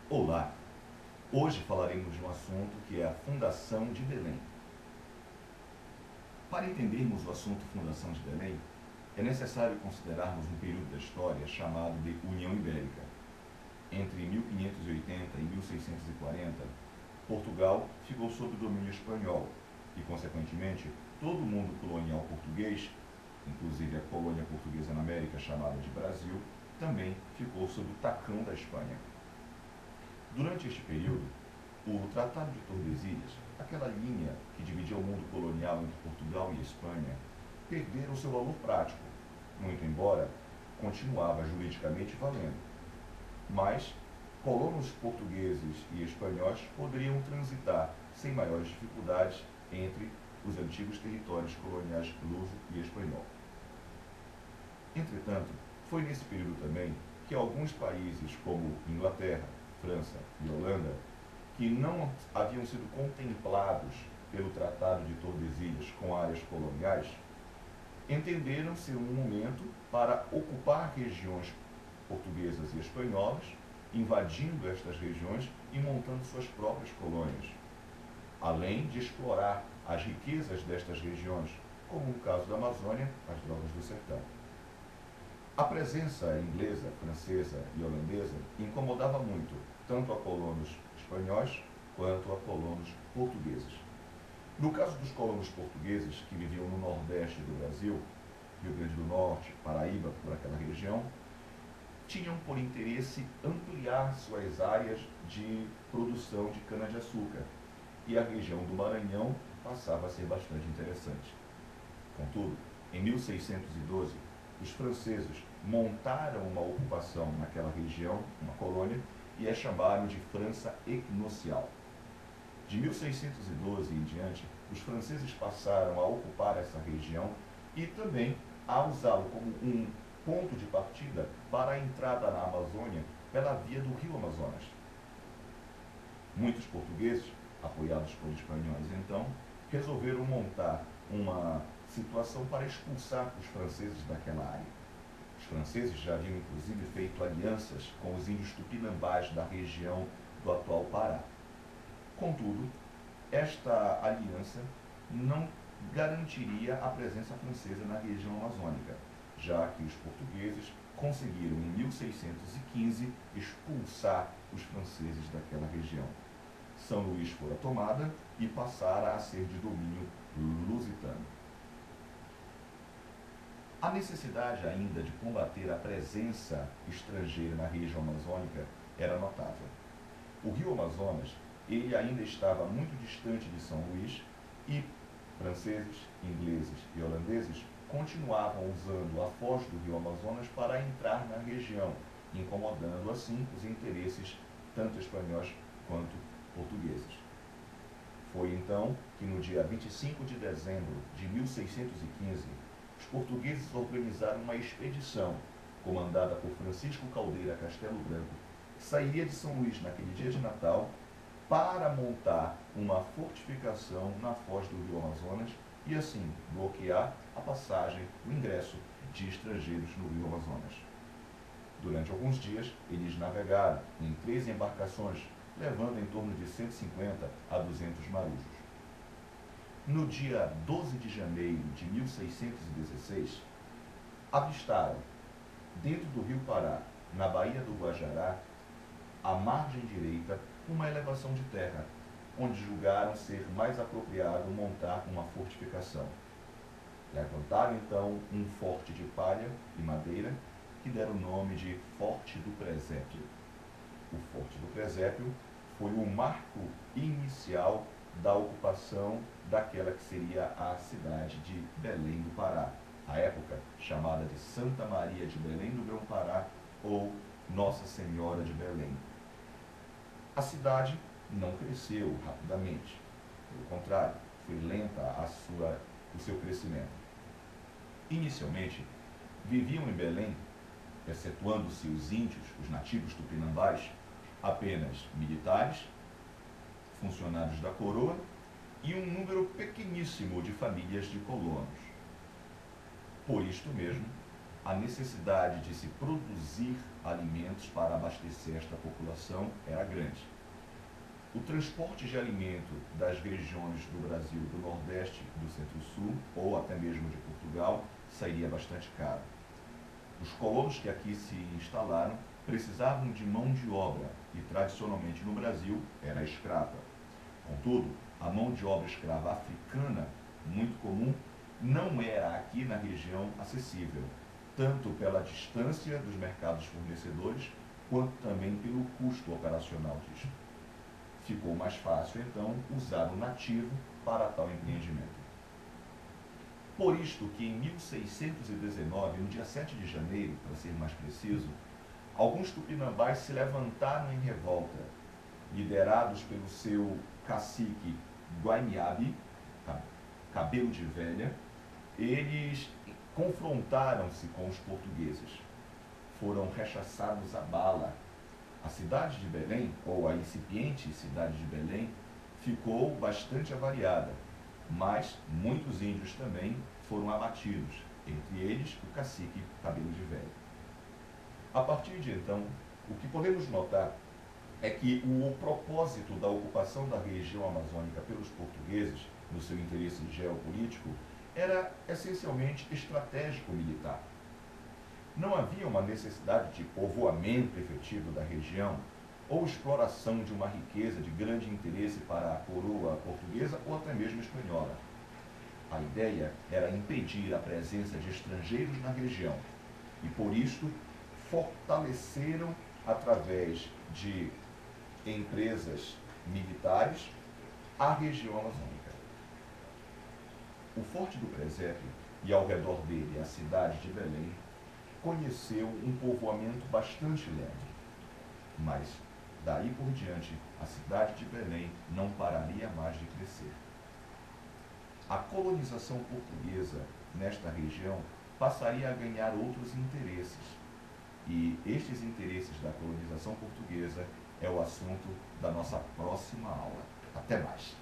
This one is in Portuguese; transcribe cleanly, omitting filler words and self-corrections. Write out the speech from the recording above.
Olá! Hoje falaremos de um assunto que é a fundação de Belém. Para entendermos o assunto fundação de Belém, é necessário considerarmos um período da história chamado de União Ibérica. Entre 1580 e 1640, Portugal ficou sob domínio espanhol e, consequentemente, todo o mundo colonial português, inclusive a colônia portuguesa na América chamada de Brasil, também ficou sob o tacão da Espanha. Durante este período, o Tratado de Tordesilhas, aquela linha que dividia o mundo colonial entre Portugal e Espanha, perderam seu valor prático, muito embora continuava juridicamente valendo. Mas colonos portugueses e espanhóis poderiam transitar sem maiores dificuldades entre os antigos territórios coloniais luso e espanhol. Entretanto, foi nesse período também que alguns países como Inglaterra, França e Holanda, que não haviam sido contemplados pelo Tratado de Tordesilhas com áreas coloniais, entenderam ser um momento para ocupar regiões portuguesas e espanholas, invadindo estas regiões e montando suas próprias colônias, além de explorar as riquezas destas regiões, como no caso da Amazônia, as drogas do sertão. A presença inglesa, francesa e holandesa incomodava muito tanto a colonos espanhóis quanto a colonos portugueses. No caso dos colonos portugueses, que viviam no nordeste do Brasil, Rio Grande do Norte, Paraíba, por aquela região, tinham por interesse ampliar suas áreas de produção de cana-de-açúcar, e a região do Maranhão passava a ser bastante interessante. Contudo, em 1612, os franceses montaram uma ocupação naquela região, uma colônia, e a chamaram de França Equinocial. De 1612 em diante, os franceses passaram a ocupar essa região e também a usá-lo como um ponto de partida para a entrada na Amazônia pela via do rio Amazonas. Muitos portugueses, apoiados por espanhóis então, resolveram montar uma situação para expulsar os franceses daquela área. Os franceses já haviam inclusive feito alianças com os índios tupinambás da região do atual Pará. Contudo, esta aliança não garantiria a presença francesa na região amazônica, já que os portugueses conseguiram em 1615 expulsar os franceses daquela região. São Luís fora tomada e passara a ser de domínio lusitano. A necessidade ainda de combater a presença estrangeira na região amazônica era notável. O rio Amazonas, ele ainda estava muito distante de São Luís e franceses, ingleses e holandeses continuavam usando a foz do rio Amazonas para entrar na região, incomodando assim os interesses tanto espanhóis quanto portugueses. Foi então que no dia 25 de dezembro de 1615, os portugueses organizaram uma expedição, comandada por Francisco Caldeira Castelo Branco, que sairia de São Luís naquele dia de Natal para montar uma fortificação na foz do rio Amazonas e assim bloquear a passagem, o ingresso de estrangeiros no rio Amazonas. Durante alguns dias, eles navegaram em 3 embarcações, levando em torno de 150 a 200 marujos. No dia 12 de janeiro de 1616, avistaram, dentro do rio Pará, na Baía do Guajará, à margem direita, uma elevação de terra, onde julgaram ser mais apropriado montar uma fortificação. Levantaram então um forte de palha e madeira, que deram o nome de Forte do Presépio. O Forte do Presépio foi o marco inicial da ocupação daquela que seria a cidade de Belém do Pará, à época chamada de Santa Maria de Belém do Grão-Pará ou Nossa Senhora de Belém. A cidade não cresceu rapidamente, pelo contrário, foi lenta o seu crescimento. Inicialmente, viviam em Belém, excetuando-se os índios, os nativos tupinambás, apenas militares, funcionários da coroa e um número pequeníssimo de famílias de colonos. Por isto mesmo, a necessidade de se produzir alimentos para abastecer esta população era grande. O transporte de alimento das regiões do Brasil, do Nordeste, do Centro-Sul, ou até mesmo de Portugal, sairia bastante caro. Os colonos que aqui se instalaram precisavam de mão de obra e, tradicionalmente no Brasil, era escrava. Contudo, a mão de obra escrava africana, muito comum, não era aqui na região acessível, tanto pela distância dos mercados fornecedores, quanto também pelo custo operacional disto. Ficou mais fácil, então, usar o nativo para tal empreendimento. Por isto que em 1619, no dia 7 de janeiro, para ser mais preciso, alguns tupinambás se levantaram em revolta, liderados pelo seu cacique Guainiabe, Cabelo de Velha. Eles confrontaram-se com os portugueses. Foram rechaçados à bala. A cidade de Belém, ou a incipiente cidade de Belém, ficou bastante avariada, mas muitos índios também foram abatidos, entre eles o cacique Cabelo de Velha. A partir de então, o que podemos notar é que o propósito da ocupação da região amazônica pelos portugueses, no seu interesse geopolítico, era essencialmente estratégico-militar. Não havia uma necessidade de povoamento efetivo da região ou exploração de uma riqueza de grande interesse para a coroa portuguesa ou até mesmo espanhola. A ideia era impedir a presença de estrangeiros na região e, por isto, fortaleceram, através de empresas militares, a região amazônica. O Forte do Presépio e, ao redor dele, a cidade de Belém, conheceu um povoamento bastante lento, mas daí por diante a cidade de Belém não pararia mais de crescer. A colonização portuguesa nesta região passaria a ganhar outros interesses, e estes interesses da colonização portuguesa é o assunto da nossa próxima aula. Até mais!